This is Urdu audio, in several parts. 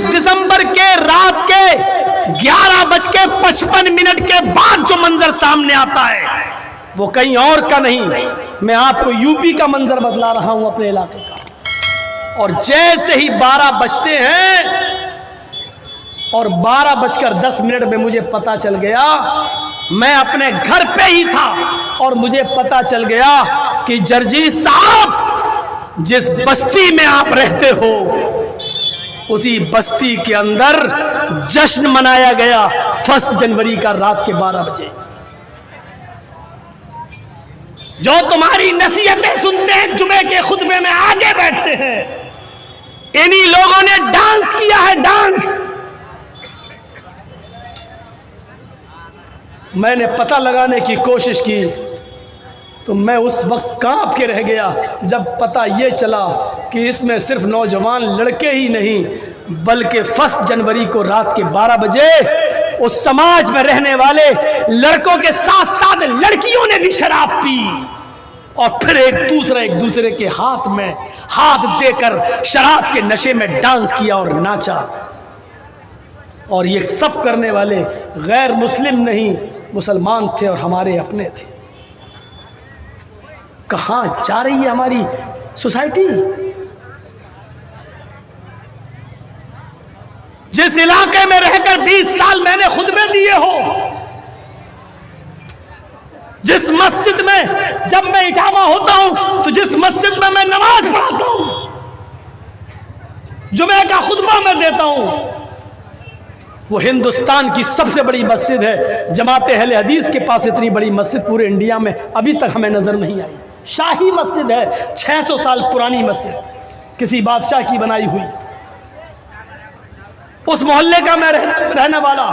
دسمبر کے رات کے 11:55 کے بعد جو منظر سامنے آتا ہے وہ کہیں اور کا نہیں، میں آپ کو یو پی کا منظر بتلا رہا ہوں اپنے علاقے کا۔ اور جیسے ہی 12 بجتے ہیں اور 12:10 میں مجھے پتا چل گیا، میں اپنے گھر پہ ہی تھا اور مجھے پتا چل گیا کہ جرجیس صاحب جس بستی میں آپ رہتے ہو اسی بستی کے اندر جشن منایا گیا 1 جنوری کا رات کے 12 بجے۔ جو تمہاری نصیحتیں سنتے ہیں جمعے کے خطبے میں آگے بیٹھتے ہیں، انہی لوگوں نے ڈانس کیا ہے، ڈانس۔ میں نے پتہ لگانے کی کوشش کی تو میں اس وقت کانپ کے رہ گیا جب پتہ یہ چلا کہ اس میں صرف نوجوان لڑکے ہی نہیں بلکہ 1 جنوری کو رات کے 12 بجے اس سماج میں رہنے والے لڑکوں کے ساتھ ساتھ لڑکیوں نے بھی شراب پی اور پھر ایک دوسرے کے ہاتھ میں ہاتھ دے کر شراب کے نشے میں ڈانس کیا اور ناچا۔ اور یہ سب کرنے والے غیر مسلم نہیں، مسلمان تھے اور ہمارے اپنے تھے۔ کہاں جا رہی ہے ہماری سوسائٹی؟ جس علاقے میں رہ کر 20 سال میں نے خطبے دیے ہو، جس مسجد میں جب میں اٹھاوا ہوتا ہوں تو جس مسجد میں میں نماز پڑھاتا ہوں، جمعہ کا خطبہ میں دیتا ہوں، وہ ہندوستان کی سب سے بڑی مسجد ہے۔ جماعت اہل حدیث کے پاس اتنی بڑی مسجد پورے انڈیا میں ابھی تک ہمیں نظر نہیں آئی۔ شاہی مسجد ہے، 600 سال پرانی مسجد، کسی بادشاہ کی بنائی ہوئی۔ اس محلے کا میں رہنے والا،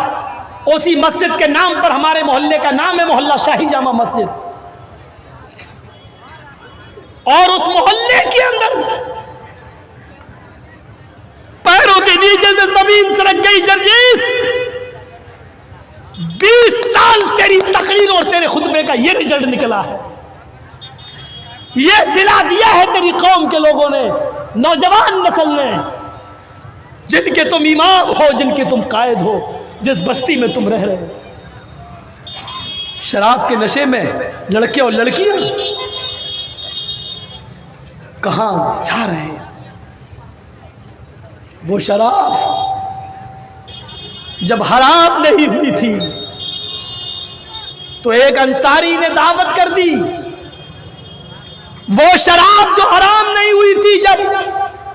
اسی مسجد کے نام پر ہمارے محلے کا نام ہے محلہ شاہی جامع مسجد۔ اور اس محلے کے اندر پیروں کے نیچے سے زمین سرک گئی جرجیس، 20 سال تیری تقریر اور تیرے خطبے کا یہ رزلٹ نکلا ہے، یہ صلہ دیا ہے تیری قوم کے لوگوں نے، نوجوان نسل نے، جن کے تم امام ہو، جن کے تم قائد ہو، جس بستی میں تم رہ رہے ہو۔ شراب کے نشے میں لڑکے اور لڑکیاں کہاں جا رہے ہیں؟ وہ شراب جب حرام نہیں ہوئی تھی تو ایک انصاری نے دعوت کر دی، وہ شراب جو حرام نہیں ہوئی تھی جب،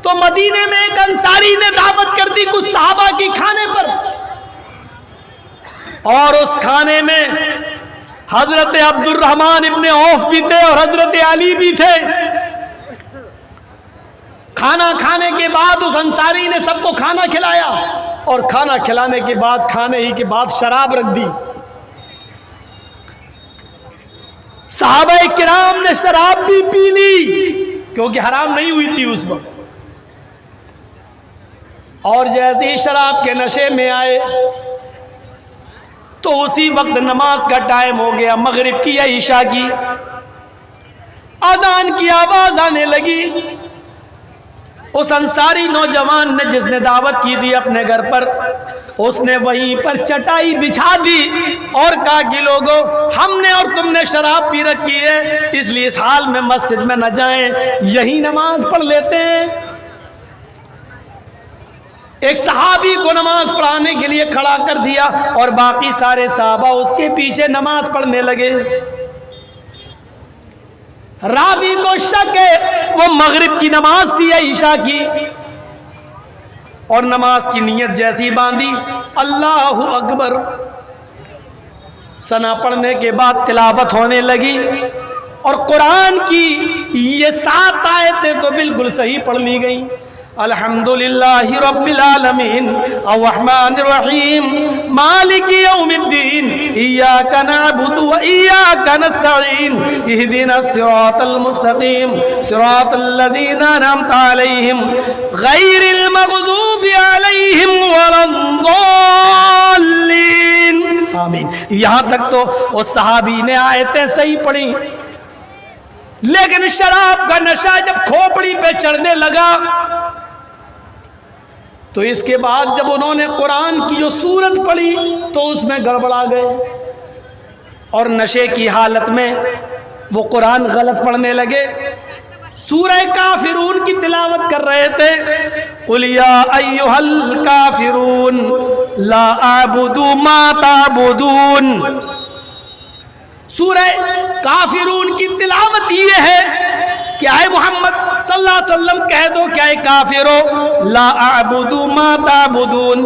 تو مدینے میں ایک انصاری نے دعوت کر دی کچھ صحابہ کی کھانے پر، اور اس کھانے میں حضرت عبد الرحمن ابن عوف بھی تھے اور حضرت علی بھی تھے۔ کھانا کھانے کے بعد اس انصاری نے سب کو کھانا کھلایا، اور کھانا کھلانے کے بعد کھانے ہی کے بعد شراب رکھ دی۔ صحابہ کرام نے شراب بھی پی لی کیونکہ حرام نہیں ہوئی تھی اس وقت، اور جیسے ہی شراب کے نشے میں آئے تو اسی وقت نماز کا ٹائم ہو گیا، مغرب کی یا عشاء کی، اذان کی آواز آنے لگی۔ اس انصاری نوجوان نے جس نے دعوت کی تھی اپنے گھر پر، اس نے وہیں پر چٹائی بچھا دی اور کہا کہ لوگوں، ہم نے اور تم نے شراب پی رکھی ہے، اس لیے اس حال میں مسجد میں نہ جائیں، یہی نماز پڑھ لیتے ہیں۔ ایک صحابی کو نماز پڑھانے کے لیے کھڑا کر دیا اور باقی سارے صحابہ اس کے پیچھے نماز پڑھنے لگے۔ راوی کو شک ہے وہ مغرب کی نماز تھی یا عشاء کی، اور نماز کی نیت جیسی باندھی، اللہ اکبر، ثنا پڑھنے کے بعد تلاوت ہونے لگی، اور قرآن کی یہ 7 آیتیں تو بالکل صحیح پڑھ لی گئیں۔ الحمدللہ رب العالمین الرحمن الرحیم مالک یوم الدین ایاک نعبد و ایاک نستعین اہدنا الصراط المستقیم صراط الذین انعمت علیہم غیر المغضوب علیہم ولا الضالین، آمین۔ یہاں تک تو اس صحابی نے آیتیں صحیح پڑھی، لیکن شراب کا نشہ جب کھوپڑی پہ چڑھنے لگا تو اس کے بعد جب انہوں نے قرآن کی جو سورت پڑھی تو اس میں گڑبڑا گئے اور نشے کی حالت میں وہ قرآن غلط پڑھنے لگے. سورہ کافرون کی تلاوت کر رہے تھے. قُلْ يَا أَيُّهَا الْكَافِرُونَ لَا أَعْبُدُ مَا تَعْبُدُونَ. سورہ کافرون کی تلاوت یہ ہے کہ اے محمد صلی اللہ علیہ وسلم کہہ دو کہ اے کافرو لا اعبد ما تعبدون،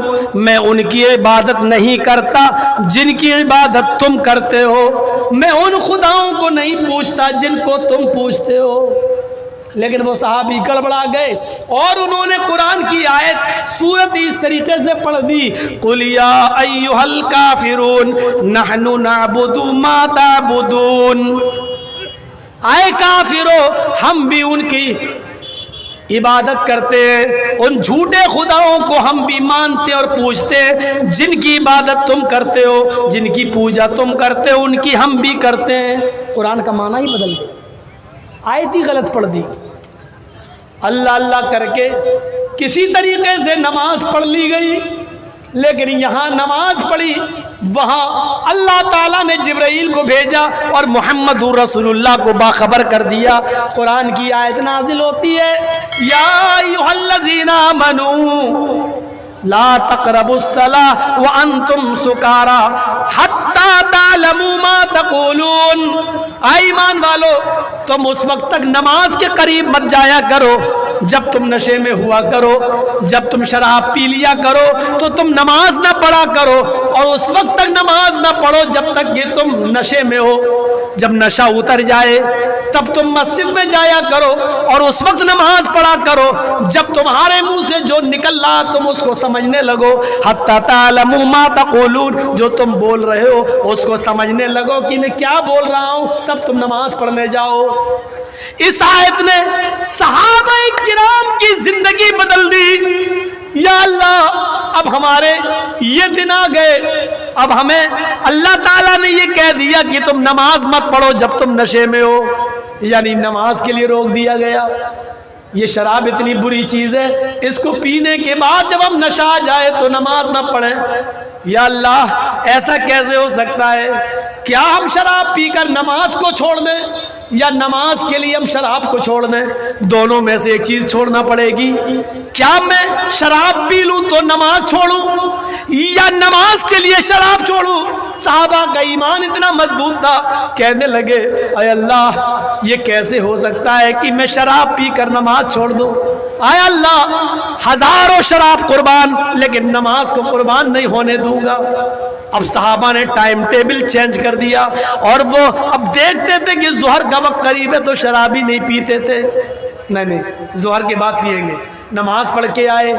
میں ان کی عبادت نہیں کرتا جن کی عبادت تم کرتے ہو، میں ان خداؤں کو نہیں پوچھتا جن کو تم پوچھتے ہو. لیکن وہ صحابی گڑبڑا گئے اور انہوں نے قرآن کی آیت سورت اس طریقے سے پڑھ دی. قُلْ يَا أَيُّهَا الْكَافِرُونَ نَحْنُ نَعْبُدُ مَا تَعْبُدُونَ. اے کافرو ہم بھی ان کی عبادت کرتے ہیں، ان جھوٹے خداؤں کو ہم بھی مانتے اور پوجتے ہیں جن کی عبادت تم کرتے ہو، جن کی پوجا تم کرتے ہو ان کی ہم بھی کرتے ہیں. قرآن کا معنی ہی بدل گیا، آیت ہی غلط پڑھ دی. اللہ اللہ کر کے کسی طریقے سے نماز پڑھ لی گئی، لیکن یہاں نماز پڑھی وہاں اللہ تعالیٰ نے جبرائیل کو بھیجا اور محمد رسول اللہ کو باخبر کر دیا. قرآن کی آیت نازل ہوتی ہے یا ایھا الذین آمنوا لا تقربوا الصلاۃ وانتم سکارا حتی تعلموا ما تقولون. اے ایمان والو تم اس وقت تک نماز کے قریب مت جایا کرو جب تم نشے میں ہوا کرو، جب تم شراب پی لیا کرو تو تم نماز نہ پڑھا کرو، اور اس وقت تک نماز نہ پڑھو جب تک کہ تم نشے میں ہو. جب نشہ اتر جائے تب تم مسجد میں جایا کرو اور اس وقت نماز پڑھا کرو جب تمہارے منہ سے جو نکل رہا تم اس کو سمجھنے لگو. حتی تعلموا ما تقولون، جو تم بول رہے ہو اس کو سمجھنے لگو کہ میں کیا بول رہا ہوں، تب تم نماز پڑھنے جاؤ. اس آیت نے صحابہ کرام کی زندگی بدل دی. یا اللہ اب ہمارے یہ دن آ گئے، اب ہمیں اللہ تعالیٰ نے یہ کہہ دیا کہ تم نماز مت پڑھو جب تم نشے میں ہو، یعنی نماز کے لیے روک دیا گیا. یہ شراب اتنی بری چیز ہے، اس کو پینے کے بعد جب ہم نشہ آ جائے تو نماز نہ پڑھیں. یا اللہ ایسا کیسے ہو سکتا ہے؟ کیا ہم شراب پی کر نماز کو چھوڑ دیں یا نماز کے لیے ہم شراب کو چھوڑ دیں؟ دونوں میں سے ایک چیز چھوڑنا پڑے گی. کیا میں شراب پی لوں تو نماز چھوڑوں یا نماز کے لیے شراب چھوڑوں؟ صحابہ کا ایمان اتنا مضبوط تھا، کہنے لگے اے اللہ یہ کیسے ہو سکتا ہے کہ میں شراب پی کر نماز چھوڑ دوں؟ اے اللہ ہزاروں شراب قربان لیکن نماز کو قربان نہیں ہونے دوں گا. اب صحابہ نے ٹائم ٹیبل چینج کر دیا اور وہ اب دیکھتے تھے کہ ظہر کا وقت قریب ہے تو شراب ہی نہیں پیتے تھے. نہیں ظہر کے بعد پیئیں گے. نماز پڑھ کے آئے،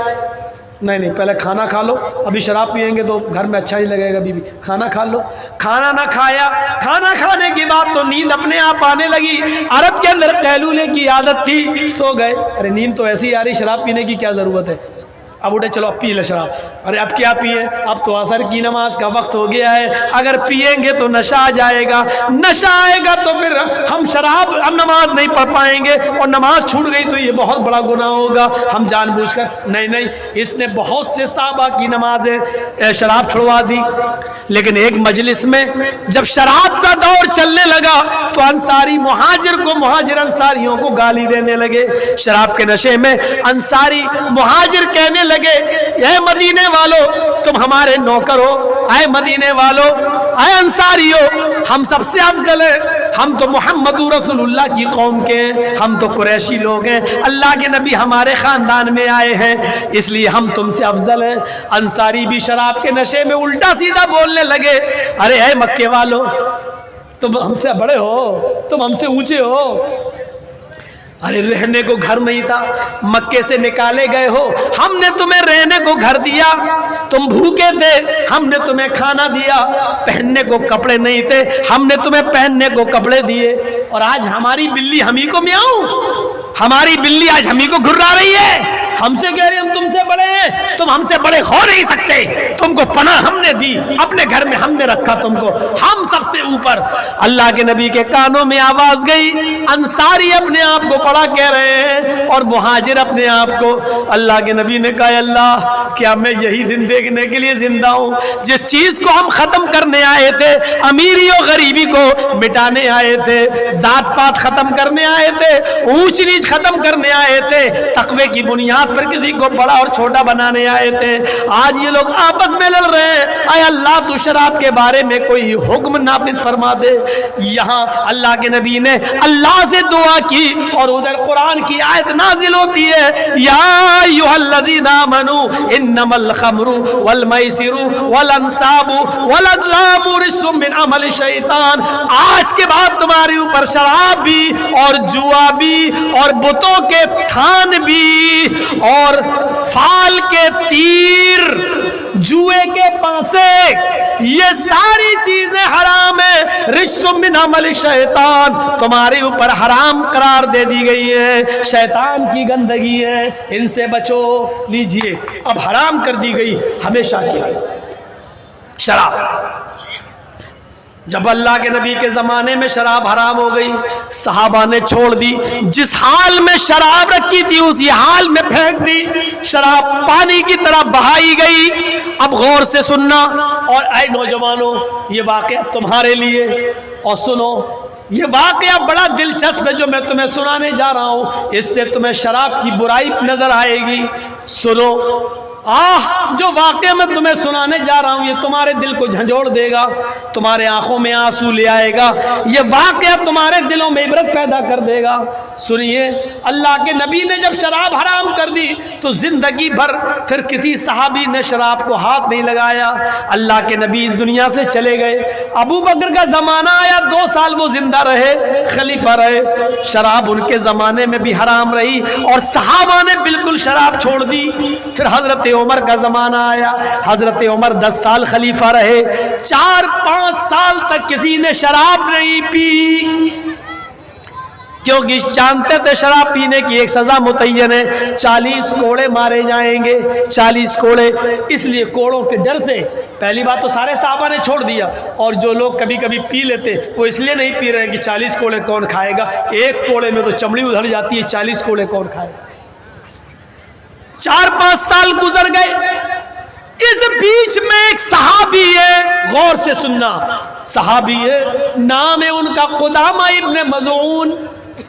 نہیں پہلے کھانا کھا لو، ابھی شراب پیئیں گے تو گھر میں اچھا ہی لگے گا. بیوی کھانا کھا لو، کھانا نہ کھایا. کھانا کھانے کے بعد تو نیند اپنے آپ آنے لگی. عرب کے اندر قیلولے کی عادت تھی، سو گئے. ارے نیند تو ایسی آ رہی، شراب پینے کی کیا ضرورت ہے؟ اب اٹھے چلو اب پی لے شراب. ارے اب کیا پیئے، اب تو عصر کی نماز کا وقت ہو گیا ہے، اگر پیئیں گے تو نشہ آ جائے گا، نشہ آئے گا تو پھر ہم نماز نہیں پڑھ پائیں گے اور نماز چھوٹ گئی تو یہ بہت بڑا گناہ ہوگا. ہم جان بوجھ کر نہیں اس نے بہت سے صحابہ کی نمازیں شراب چھڑوا دی. لیکن ایک مجلس میں جب شراب کا دور چلنے لگا تو انصاری مہاجر انصاریوں کو گالی دینے لگے. شراب کے نشے میں انصاری مہاجر کہنے لگے اے مدینے والو تم ہمارے نوکر ہو، اے مدینے والو، اے انصاریو ہم سب سے افضل ہیں، ہم تو محمد رسول اللہ کی قوم کے ہیں، ہم تو قریشی لوگ ہیں، اللہ کے نبی ہمارے خاندان میں آئے ہیں اس لیے ہم تم سے افضل ہیں. انصاری بھی شراب کے نشے میں الٹا سیدھا بولنے لگے ارے اے مکے والو تم ہم سے بڑے ہو، تم ہم سے اونچے ہو، ارے رہنے کو گھر نہیں تھا، مکے سے نکالے گئے ہو، ہم نے تمہیں رہنے کو گھر دیا، تم بھوکے تھے ہم نے تمہیں کھانا دیا، پہننے کو کپڑے نہیں تھے ہم نے تمہیں پہننے کو کپڑے دیے، اور آج ہماری بلی ہم ہی کو میاؤں، ہماری بلی آج ہم ہی کو گھرا رہی ہے، ہم سے کہہ رہے ہم تم سے بڑے ہیں، تم ہم سے بڑے ہو نہیں سکتے، تم کو پناہ ہم نے دی، اپنے گھر میں ہم نے رکھا تم کو، ہم سب سے اوپر۔ اللہ کے نبی کے کانوں میں آواز گئی، انصاری اپنے آپ کو بڑا کہہ رہے ہیں اور مہاجر اپنے آپ کو۔ اللہ کے نبی نے کہا اللہ کیا میں یہی دن دیکھنے کے لیے زندہ ہوں جس چیز کو ہم ختم کرنے آئے تھے، امیری و غریبی کو مٹانے آئے تھے، ذات پات ختم کرنے آئے تھے، اونچ نیچ ختم کرنے آئے تھے، تقوی کی بنیاد پر کسی کو بڑا اور چھوٹا بنانے آئے تھے، آج یہ لوگ آپس میں لڑ رہے ہیں، اے اللہ تو شراب کے بارے میں کوئی حکم نافذ فرما دے۔ یہاں اللہ کے نبی نے اللہ سے دعا کی اور ادھر قرآن کی آیت نازل ہوتی ہے، یا ایھا الذین آمنوا انما الخمر والمیسر والانصاب والازلام رجس من عمل الشیطان، آج کے بعد تمہارے اوپر شراب بھی اور جوا بھی اور بتوں کے تھان بھی اور فال کے تیر، جوئے کے پانسے، یہ ساری چیزیں حرام ہیں، رجس من عمل الشیطان، تمہارے اوپر حرام قرار دے دی گئی ہے، شیطان کی گندگی ہے، ان سے بچو۔ لیجئے اب حرام کر دی گئی ہمیشہ کے لیے شراب۔ جب اللہ کے نبی کے زمانے میں شراب حرام ہو گئی، صحابہ نے چھوڑ دی، جس حال میں شراب رکھی تھی اسی حال میں پھینک دی، شراب پانی کی طرح بہائی گئی۔ اب غور سے سننا، اور اے نوجوانوں یہ واقعہ تمہارے لیے، اور سنو یہ واقعہ بڑا دلچسپ ہے جو میں تمہیں سنانے جا رہا ہوں، اس سے تمہیں شراب کی برائی نظر آئے گی۔ سنو، جو واقعہ میں تمہیں سنانے جا رہا ہوں یہ تمہارے دل کو جھنجھوڑ دے گا، تمہارے آنکھوں میں آنسو لے آئے گا، یہ واقعہ تمہارے دلوں میں عبرت پیدا کر دے گا۔ سنیے، اللہ کے نبی نے جب شراب حرام کر دی تو زندگی بھر پھر کسی صحابی نے شراب کو ہاتھ نہیں لگایا۔ اللہ کے نبی اس دنیا سے چلے گئے، ابو بکر کا زمانہ آیا، 2 سال وہ زندہ رہے، خلیفہ رہے، شراب ان کے زمانے میں بھی حرام رہی اور صحابہ نے بالکل شراب چھوڑ دی۔ پھر حضرت عمر کا زمانہ آیا، حضرت عمر 10 سال خلیفہ رہے، 4-5 سال تک کسی نے شراب نہیں پی، کیونکہ جانتے تھے شراب پینے کی ایک سزا متعین ہے، 40 کوڑے مارے جائیں گے، 40 کوڑے۔ اس لیے کوڑوں کے ڈر سے پہلی بات تو سارے صحابہ نے چھوڑ دیا، اور جو لوگ کبھی کبھی پی لیتے وہ اس لیے نہیں پی رہے کہ 40 کوڑے کون کھائے گا، ایک کوڑے میں تو چمڑی ادھر جاتی ہے، 40 کوڑے کون کھائے گا۔ 4-5 سال گزر گئے، اس بیچ میں ایک صحابی ہے، غور سے سننا، صحابی ہے، نام ہے ان کا قدامہ ابن مظعون،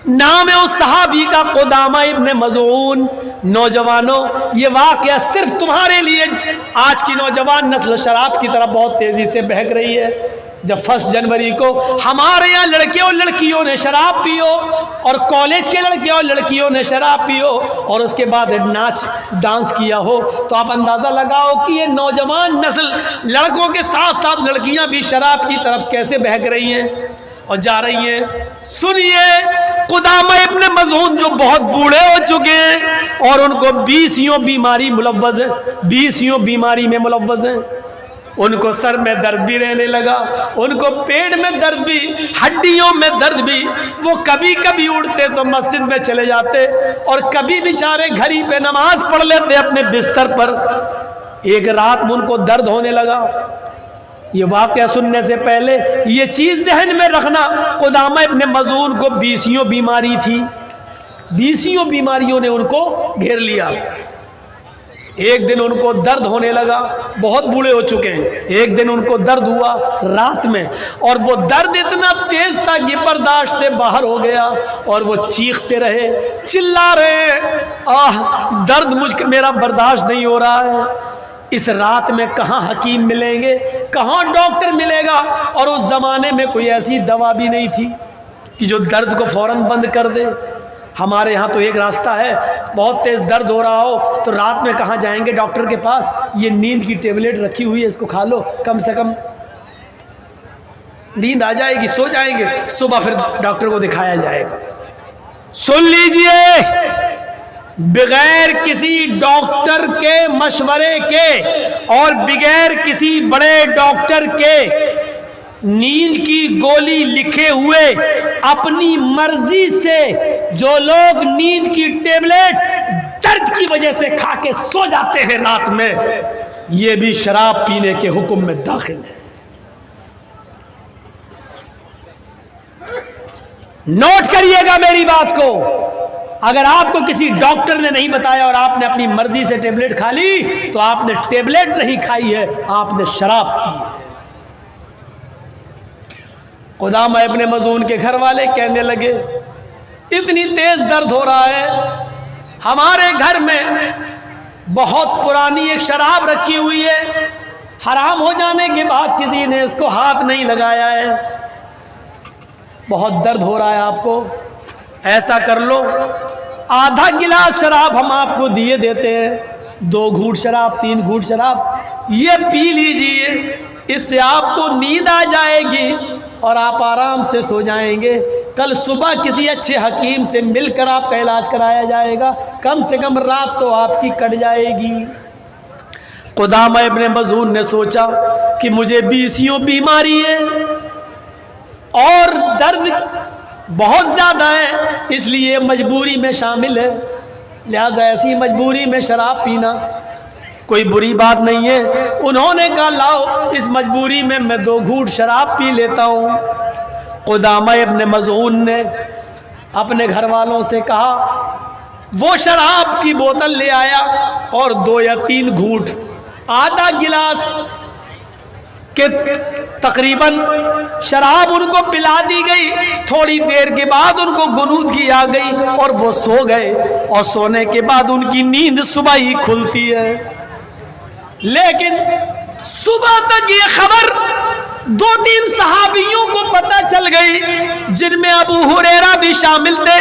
نام ہے اس صحابی کا قدامہ ابن مظعون۔ نوجوانوں یہ واقعہ صرف تمہارے لیے، آج کی نوجوان نسل شراب کی طرف بہت تیزی سے بہک رہی ہے۔ جب 1 جنوری کو ہمارے یہاں لڑکے اور لڑکیوں نے شراب پیو، اور کالج کے لڑکے اور لڑکیوں نے شراب پیو، اور اس کے بعد ناچ ڈانس کیا ہو، تو آپ اندازہ لگاؤ کہ یہ نوجوان نسل، لڑکوں کے ساتھ ساتھ لڑکیاں بھی شراب کی طرف کیسے بہک رہی ہیں اور جا رہی ہیں۔ سنیے، قدامہ ابن مظعون جو بہت بوڑھے ہو چکے ہیں اور ان کو 20 بیماری ملوث ہے، 20 بیماری میں ملوث ہیں، ان کو سر میں درد بھی رہنے لگا، ان کو پیٹ میں درد بھی، ہڈیوں میں درد بھی، وہ کبھی کبھی اٹھتے تو مسجد میں چلے جاتے اور کبھی بیچارے گھڑی پہ نماز پڑھ لیتے اپنے بستر پر۔ ایک رات میں ان کو درد ہونے لگا۔ یہ واقعہ سننے سے پہلے یہ چیز ذہن میں رکھنا، قدامہ ابن مظعون کو 20 بیماری تھی، 20 بیماریوں نے ان کو گھیر لیا۔ ایک دن ان کو درد ہونے لگا، بہت بوڑھے ہو چکے ہیں، ایک دن ان کو درد ہوا رات میں، اور وہ درد اتنا تیز تھا کہ برداشت سے باہر ہو گیا، اور وہ چیختے رہے، چلا رہے، درد میرا برداشت نہیں ہو رہا ہے۔ اس رات میں کہاں حکیم ملیں گے، کہاں ڈاکٹر ملے گا، اور اس زمانے میں کوئی ایسی دوا بھی نہیں تھی کہ جو درد کو فوراً بند کر دے۔ ہمارے ہاں تو ایک راستہ ہے، بہت تیز درد ہو رہا ہو تو رات میں کہاں جائیں گے ڈاکٹر کے پاس، یہ نیند کی ٹیبلٹ رکھی ہوئی ہے، اس کو کھا لو، کم سے کم نیند آ جائے گی، سو جائیں گے، صبح پھر ڈاکٹر کو دکھایا جائے گا۔ سن لیجئے، بغیر کسی ڈاکٹر کے مشورے کے اور بغیر کسی بڑے ڈاکٹر کے نیند کی گولی لکھے ہوئے اپنی مرضی سے جو لوگ نیند کی ٹیبلٹ درد کی وجہ سے کھا کے سو جاتے ہیں رات میں، یہ بھی شراب پینے کے حکم میں داخل ہے۔ نوٹ کریے گا میری بات کو، اگر آپ کو کسی ڈاکٹر نے نہیں بتایا اور آپ نے اپنی مرضی سے ٹیبلٹ کھا لی تو آپ نے ٹیبلٹ نہیں کھائی ہے، آپ نے شراب پی ہے۔ قدامہ ابن مظعون کے گھر والے کہنے لگے اتنی تیز درد ہو رہا ہے، ہمارے گھر میں بہت پرانی ایک شراب رکھی ہوئی ہے، حرام ہو جانے کے بعد کسی نے اس کو ہاتھ نہیں لگایا ہے، بہت درد ہو رہا ہے آپ کو، ایسا کر لو آدھا گلاس شراب ہم آپ کو دیے دیتے ہیں، 2 گھونٹ شراب 3 گھونٹ شراب یہ پی لیجئے، اس سے آپ کو نیند آ جائے گی اور آپ آرام سے سو جائیں گے، کل صبح کسی اچھے حکیم سے مل کر آپ کا علاج کرایا جائے گا، کم سے کم رات تو آپ کی کٹ جائے گی۔ قدامہ ابن مظعون نے سوچا کہ مجھے 20 بیماری ہے اور درد بہت زیادہ ہے، اس لیے مجبوری میں شامل ہے، لہذا ایسی مجبوری میں شراب پینا کوئی بری بات نہیں ہے۔ انہوں نے کہا لاؤ اس مجبوری میں 2 گھونٹ شراب پی لیتا ہوں۔ قدامہ ابن مظعون نے اپنے گھر والوں سے کہا، وہ شراب کی بوتل لے آیا اور 2 یا 3 گھونٹ، آدھا گلاس کہ تقریباً شراب ان کو پلا دی گئی، تھوڑی دیر کے بعد ان کو غنودگی آ گئی اور وہ سو گئے، اور سونے کے بعد ان کی نیند صبح ہی کھلتی ہے۔ لیکن صبح تک یہ خبر 2-3 صحابیوں کو پتہ چل گئی، جن میں ابو ہریرہ بھی شامل تھے،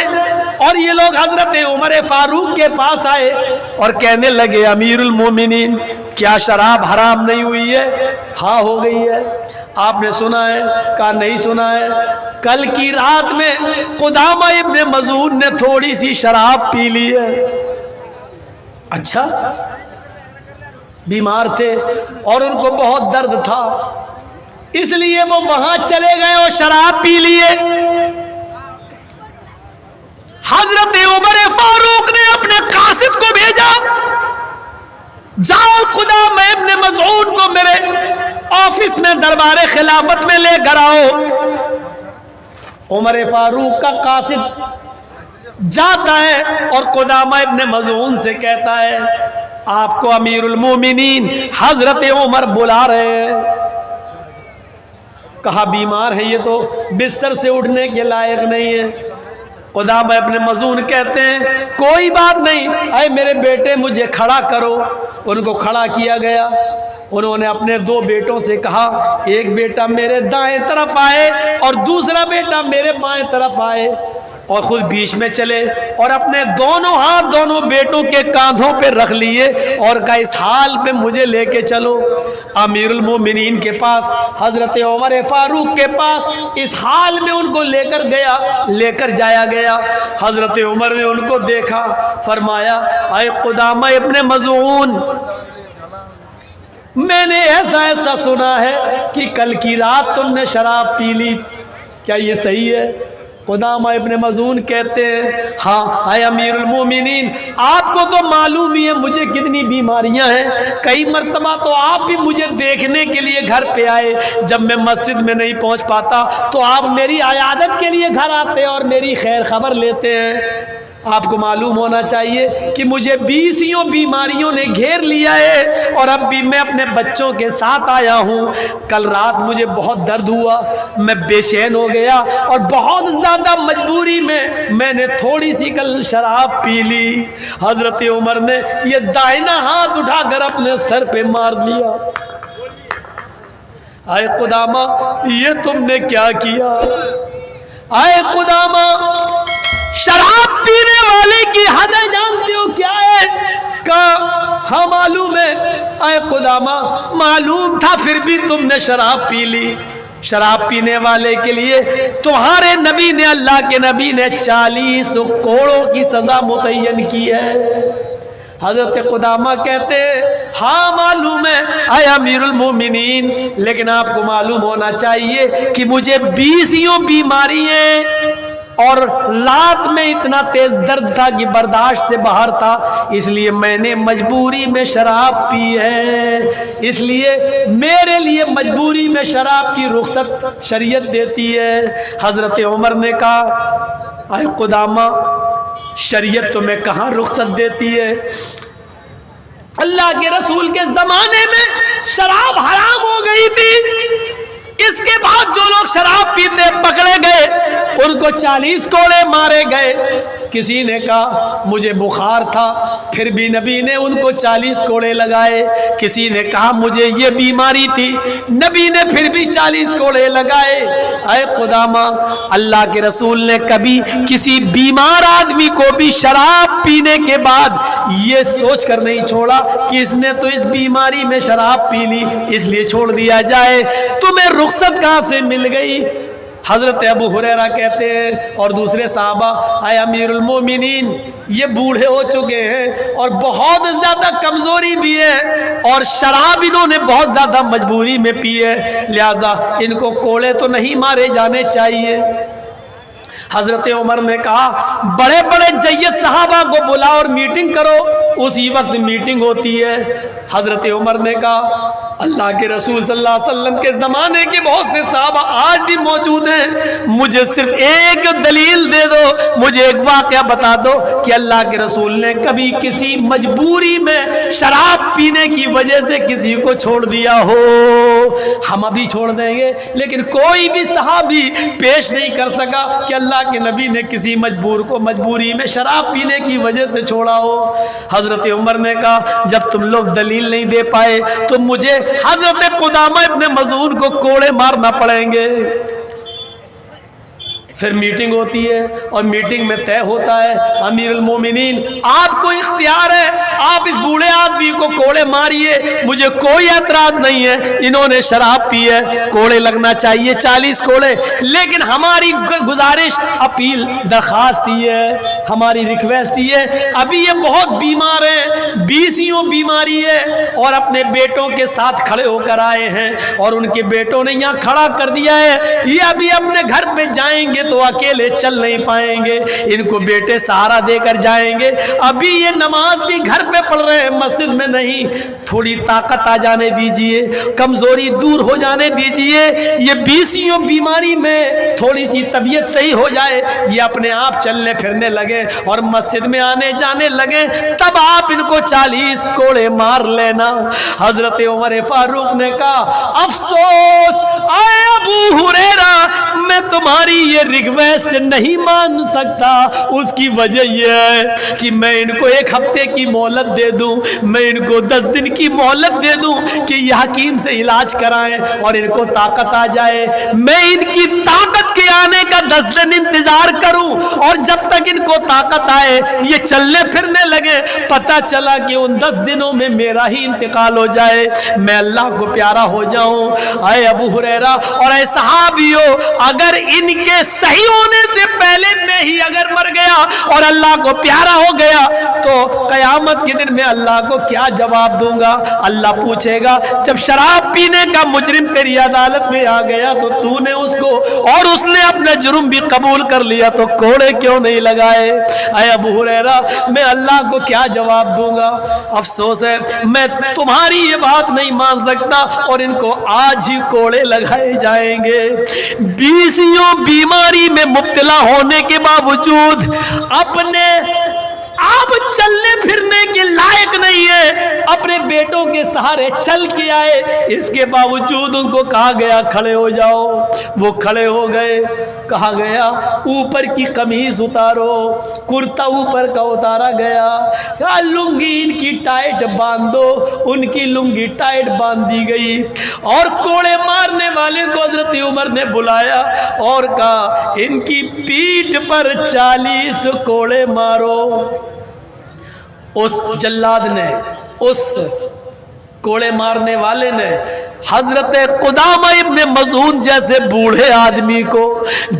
اور یہ لوگ حضرت عمر فاروق کے پاس آئے اور کہنے لگے امیر المومنین کیا شراب حرام نہیں ہوئی ہے؟ ہاں ہو گئی ہے۔ آپ نے سنا ہے؟ کہا نہیں سنا ہے، کل کی رات میں قدامہ ابن مظعون نے تھوڑی سی شراب پی لی ہے۔ اچھا، بیمار تھے اور ان کو بہت درد تھا، اس لیے وہ وہاں چلے گئے اور شراب پی لیے۔ حضرت عمر فاروق نے اپنے قاصد کو بھیجا، جاؤ قدامہ ابن مظعون کو میرے آفس میں دربار خلافت میں لے کر آؤ۔ عمر فاروق کا قاصد جاتا ہے اور قدامہ ابن مظعون سے کہتا ہے آپ کو امیر المومنین حضرت عمر بلا رہے ہیں۔ کہا بیمار ہے، یہ تو بستر سے اٹھنے کے لائق نہیں ہے۔ قدامہ ابن مظعون کہتے ہیں کوئی بات نہیں، اے میرے بیٹے مجھے کھڑا کرو۔ ان کو کھڑا کیا گیا، انہوں نے اپنے 2 بیٹوں سے کہا ایک بیٹا میرے دائیں طرف آئے اور دوسرا بیٹا میرے بائیں طرف آئے، اور خود بیچ میں چلے اور اپنے دونوں ہاتھ دونوں بیٹوں کے کاندھوں پہ رکھ لیے اور کہا اس حال پہ مجھے لے کے چلو امیر المومنین کے پاس، حضرت عمر فاروق کے پاس۔ اس حال میں ان کو لے کر جایا گیا۔ حضرت عمر نے ان کو دیکھا، فرمایا اے قدامہ ابن مظعون، میں نے ایسا سنا ہے کہ کل کی رات تم نے شراب پی لی، کیا یہ صحیح ہے؟ قدامہ ابن مظعون کہتے ہیں ہاں اے امیر المومنین، آپ کو تو معلوم ہی ہے مجھے کتنی بیماریاں ہیں، کئی مرتبہ تو آپ بھی مجھے دیکھنے کے لیے گھر پہ آئے، جب میں مسجد میں نہیں پہنچ پاتا تو آپ میری عیادت کے لیے گھر آتے اور میری خیر خبر لیتے ہیں۔ آپ کو معلوم ہونا چاہیے کہ مجھے 20 بیماریوں نے گھیر لیا ہے اور اب بھی میں اپنے بچوں کے ساتھ آیا ہوں۔ کل رات مجھے بہت درد ہوا، میں بے چین ہو گیا اور بہت زیادہ مجبوری میں نے تھوڑی سی کل شراب پی لی۔ حضرت عمر نے یہ دائنا ہاتھ اٹھا کر اپنے سر پہ مار دیا۔ اے قدامہ یہ تم نے کیا کیا؟ اے قدامہ شراب پینے والے کی حد جانتے ہو کیا ہے؟ کہا ہاں معلوم ہے۔ اے قدامہ معلوم تھا پھر بھی تم نے شراب پی لی۔ شراب پینے والے کے لیے تمہارے نبی نے، اللہ کے نبی نے 40 کوڑوں کی سزا متعین کی ہے۔ حضرت قدامہ کہتے ہیں ہاں معلوم ہے اے امیر المومنین، لیکن آپ کو معلوم ہونا چاہیے کہ مجھے 20 بیماری ہیں اور رات میں اتنا تیز درد تھا کہ برداشت سے باہر تھا، اس لیے میں نے مجبوری میں شراب پی ہے۔ اس لیے میرے لیے مجبوری میں شراب کی رخصت شریعت دیتی ہے۔ حضرت عمر نے کہا اے قدامہ شریعت تمہیں کہاں رخصت دیتی ہے؟ اللہ کے رسول کے زمانے میں شراب حرام ہو گئی تھی، اس کے بعد جو لوگ شراب پیتے پکڑے گئے ان کو 40 کوڑے مارے گئے۔ کسی نے کہا مجھے بخار تھا، پھر بھی نبی نے ان کو 40 کوڑے لگائے۔ کسی نے کہا مجھے یہ بیماری تھی، نبی نے پھر بھی 40 کوڑے لگائے۔ اے قدامہ اللہ کے رسول نے کبھی کسی بیمار آدمی کو بھی شراب پینے کے بعد یہ سوچ کر نہیں چھوڑا کہ اس نے تو اس بیماری میں شراب پی لی اس لیے چھوڑ دیا جائے۔ تمہیں رخصت کہاں سے مل گئی؟ حضرت ابو ہریرہ کہتے ہیں اور دوسرے صحابہ اے امیر المومنین یہ بوڑھے ہو چکے ہیں اور بہت زیادہ کمزوری بھی ہے اور شراب انہوں نے بہت زیادہ مجبوری میں پی ہے، لہذا ان کو کوڑے تو نہیں مارے جانے چاہیے۔ حضرت عمر نے کہا بڑے بڑے جید صحابہ کو بلاؤ اور میٹنگ کرو۔ اسی وقت میٹنگ ہوتی ہے۔ حضرت عمر نے کہا اللہ کے رسول صلی اللہ علیہ وسلم کے زمانے کے بہت سے صحابہ آج بھی موجود ہیں، مجھے صرف ایک دلیل دے دو، مجھے ایک واقعہ بتا دو کہ اللہ کے رسول نے کبھی کسی مجبوری میں شراب پینے کی وجہ سے کسی کو چھوڑ دیا ہو۔ ہم ابھی چھوڑ دیں گے لیکن کوئی بھی صحابی پیش نہیں کر سکا کہ اللہ کے نبی نے کسی مجبور کو مجبوری میں شراب پینے کی وجہ سے چھوڑا ہو۔ حضرت عمر نے کہا جب تم لوگ دلیل نہیں دے پائے تو مجھے حضرت قدامہ ابن مظعون کو کوڑے مارنا پڑیں گے۔ پھر میٹنگ ہوتی ہے اور میٹنگ میں طے ہوتا ہے امیر المومنین آپ کو اختیار ہے، آپ اس بوڑھے آدمی کو کوڑے ماریے، مجھے کوئی اعتراض نہیں ہے، انہوں نے شراب پی ہے، کوڑے لگنا چاہیے 40 کوڑے، لیکن ہماری گزارش اپیل درخواست یہ ہے، ہماری ریکویسٹ یہ ہے ابھی یہ بہت بیمار ہیں، بیسیوں بیماری ہے اور اپنے بیٹوں کے ساتھ کھڑے ہو کر آئے ہیں اور ان کے بیٹوں نے یہاں کھڑا کر دیا ہے، یہ ابھی اپنے گھر پہ جائیں گے تو اکیلے چل نہیں پائیں گے، ان کو بیٹے سہارا دے کر جائیں گے، ابھی یہ نماز بھی گھر پہ پڑھ رہے ہیں مسجد میں نہیں، تھوڑی طاقت آ جانے دیجئے، کمزوری دور ہو جانے دیجئے، یہ بیسیوں بیماری میں تھوڑی سی طبیعت صحیح ہو جائے، یہ اپنے آپ چلنے پھرنے لگے اور مسجد میں آنے جانے لگے، تب آپ ان کو 40 کوڑے مار لینا۔ حضرت عمر فاروق نے کہا افسوس اے ابو ہریرہ میں تمہاری یہ ریکویسٹ نہیں مان سکتا، اس کی وجہ یہ ہے کہ میں ان کو 1 ہفتے کی مہلت دے دوں، میں ان کو 10 دن کی مہلت دے دوں کہ یہ حکیم سے علاج کرائیں اور ان کو طاقت آ جائے، میں ان کی طاقت کے آنے کا 10 دن انتظار کروں اور جب تک ان کو طاقت آئے یہ چلنے پھرنے لگے، پتہ چلا کہ ان 10 دنوں میں میرا ہی انتقال ہو جائے، میں اللہ کو پیارا ہو جاؤں۔ اے ابو ہریرہ اور اے صحابیوں اگر ان کے صحیح ہونے سے پہلے میں ہی اگر مر گیا اور اللہ کو پیارا ہو گیا تو قیامت کے دن میں اللہ کو کیا جواب دوں گا؟ اللہ پوچھے گا جب شراب پینے کا مجرم تیری عدالت میں آ گیا تو تو نے اس کو اور اس نے اپنا جرم بھی قبول کر لیا تو کوڑے کیوں نہیں لگائے؟ اے ابو ہریرہ میں اللہ کو کیا جواب دوں گا؟ افسوس ہے میں تمہاری یہ بات نہیں مان سکتا اور ان کو آج ہی کوڑے لگائے جائیں گے۔ بیسیوں بیماری میں مبتلا ہونے کے باوجود اپنے آپ چلنے پھرنے کے لائق نہیں ہے، اپنے بیٹوں کے سہارے چل کے آئے، اس کے باوجود ان کو کہا گیا کھڑے ہو جاؤ، وہ کھڑے ہو گئے، کہا گیا اوپر کی قمیض اتارو، کرتا اوپر کا اتارا گیا، لنگی ان کی ٹائٹ باندھو، ان کی لنگی ٹائٹ باندھ دی گئی اور کوڑے مارنے والے کو حضرت عمر نے بلایا اور کہا ان کی پیٹھ پر 40 کوڑے مارو۔ اس جلاد نے، اس کوڑے مارنے والے نے حضرت قدامہ ابن مظعون جیسے بوڑھے آدمی کو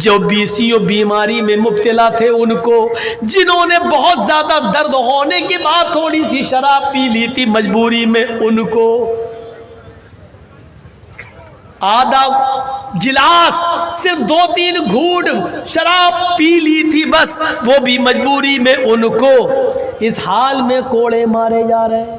جو بیسیوں بیماری میں مبتلا تھے، ان کو جنہوں نے بہت زیادہ درد ہونے کے بعد تھوڑی سی شراب پی لی تھی مجبوری میں، ان کو آدھا گلاس صرف 2-3 گھونٹ شراب پی لی تھی بس، وہ بھی مجبوری میں، ان کو اس حال میں کوڑے مارے جا رہے ہیں۔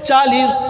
40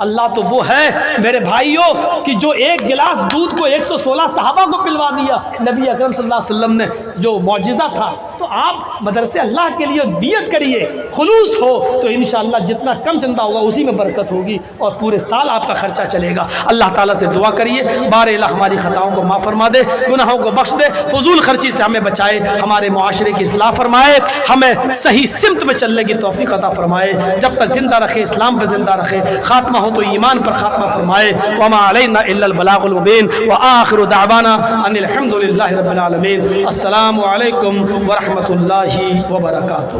اللہ تو وہ ہے میرے بھائیوں کہ جو ایک گلاس دودھ کو 116 صحابہ کو پلوا دیا نبی اکرم صلی اللہ علیہ وسلم نے، جو معجزہ تھا۔ تو آپ مدرسے اللہ کے لیے نیت کریے، خلوص ہو تو انشاءاللہ جتنا کم چندہ ہوگا اسی میں برکت ہوگی اور پورے سال آپ کا خرچہ چلے گا۔ اللہ تعالیٰ سے دعا کریے بار الہ ہماری خطاؤں کو معاف فرما دے، گناہوں کو بخش دے، فضول خرچی سے ہمیں بچائے، ہمارے معاشرے کی اصلاح فرمائے، ہمیں صحیح سمت میں چلنے کی توفیق عطا فرمائے، جب تک زندہ رکھے اسلام پہ زندہ رکھے، خاتمہ ہو تو ایمان پر خاتمہ فرمائے۔ وما علینا الا البلاغ المبین وآخر دعوانا ان الحمد للہ رب العالمین۔ السلام علیکم ورحمۃ اللہ وبرکاتہ۔